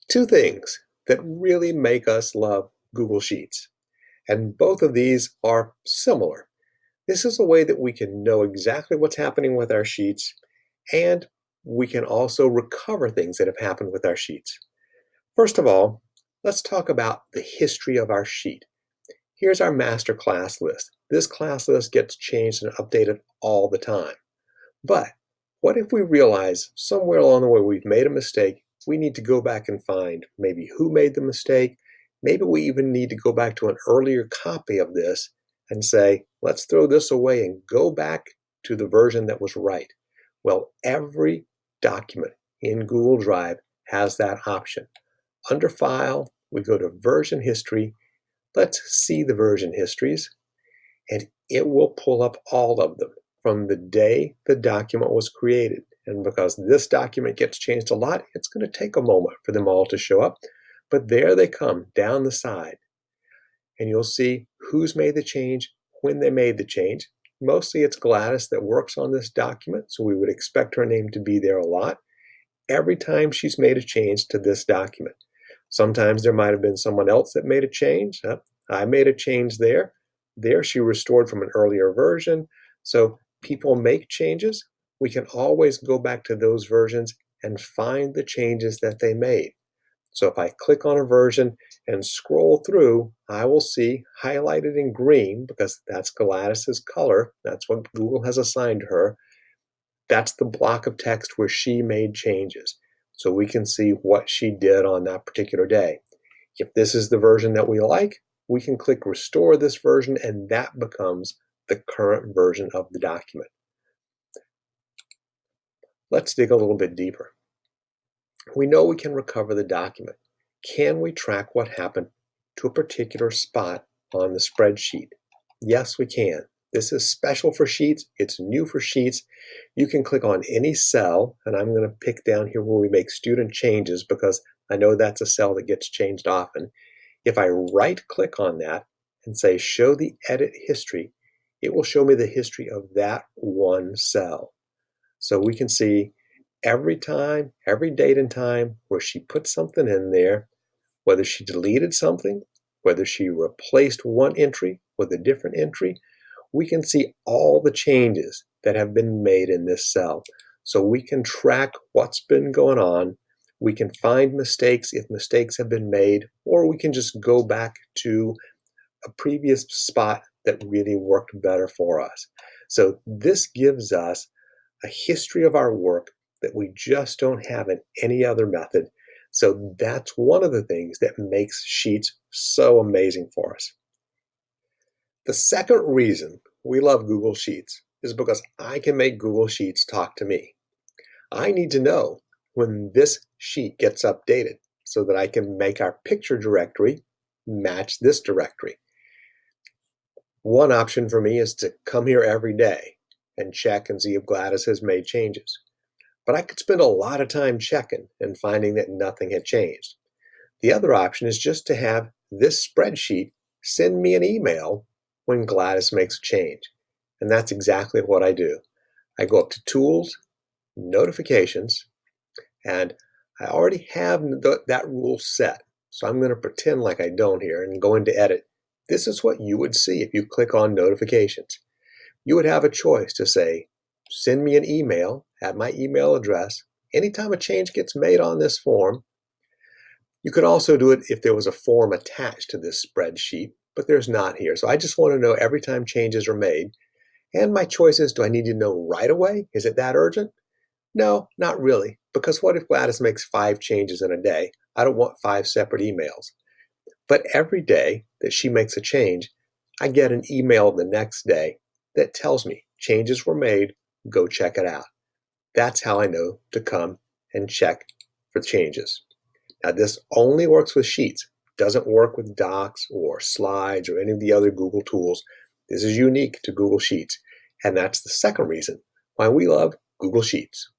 Two things that really make us love Google Sheets, and both of these are similar. This is a way that we can know exactly what's happening with our sheets, and we can also recover things that have happened with our sheets. First of all, let's talk about the history of our sheet. Here's our master class list. This class list gets changed and updated all the time. But what if we realize somewhere along the way we've made a mistake? We need to go back and find maybe who made the mistake. Maybe we even need to go back to an earlier copy of this and say, let's throw this away and go back to the version that was right. Well, every document in Google Drive has that option. Under File, we go to Version History. Let's see the version histories, and it will pull up all of them from the day the document was created. And because this document gets changed a lot, it's going to take a moment for them all to show up. But there they come down the side. And you'll see who's made the change, when they made the change. Mostly it's Gladys that works on this document, so we would expect her name to be there a lot. Every time she's made a change to this document. Sometimes there might have been someone else that made a change. I made a change there. There she restored from an earlier version. So people make changes. We can always go back to those versions and find the changes that they made. So if I click on a version and scroll through, I will see highlighted in green, because that's Gladys's color. That's what Google has assigned to her. That's the block of text where she made changes. So we can see what she did on that particular day. If this is the version that we like, we can click Restore this version, and that becomes the current version of the document. Let's dig a little bit deeper. We know we can recover the document. Can we track what happened to a particular spot on the spreadsheet? Yes, we can. This is special for Sheets. It's new for Sheets. You can click on any cell, and I'm going to pick down here where we make student changes because I know that's a cell that gets changed often. If I right-click on that and say Show the Edit History, it will show me the history of that one cell. So we can see every time, every date and time where she put something in there, whether she deleted something, whether she replaced one entry with a different entry. We can see all the changes that have been made in this cell. So we can track what's been going on. We can find mistakes if mistakes have been made, or we can just go back to a previous spot that really worked better for us. So this gives us a history of our work that we just don't have in any other method. So that's one of the things that makes Sheets so amazing for us. The second reason we love Google Sheets is because I can make Google Sheets talk to me. I need to know when this sheet gets updated so that I can make our picture directory match this directory. One option for me is to come here every day and check and see if Gladys has made changes. But I could spend a lot of time checking and finding that nothing had changed. The other option is just to have this spreadsheet send me an email when Gladys makes a change. And that's exactly what I do. I go up to Tools, Notifications, and I already have that rule set. So I'm going to pretend like I don't here and go into Edit. This is what you would see if you click on Notifications. You would have a choice to say, send me an email at my email address anytime a change gets made on this form. You could also do it if there was a form attached to this spreadsheet, but there's not here. So I just want to know every time changes are made. And my choice is, do I need to know right away? Is it that urgent? No, not really. Because what if Gladys makes 5 changes in a day? I don't want 5 separate emails. But every day that she makes a change, I get an email the next day that tells me changes were made, go check it out. That's how I know to come and check for changes. Now this only works with Sheets, doesn't work with Docs or Slides or any of the other Google tools. This is unique to Google Sheets, and that's the second reason why we love Google Sheets.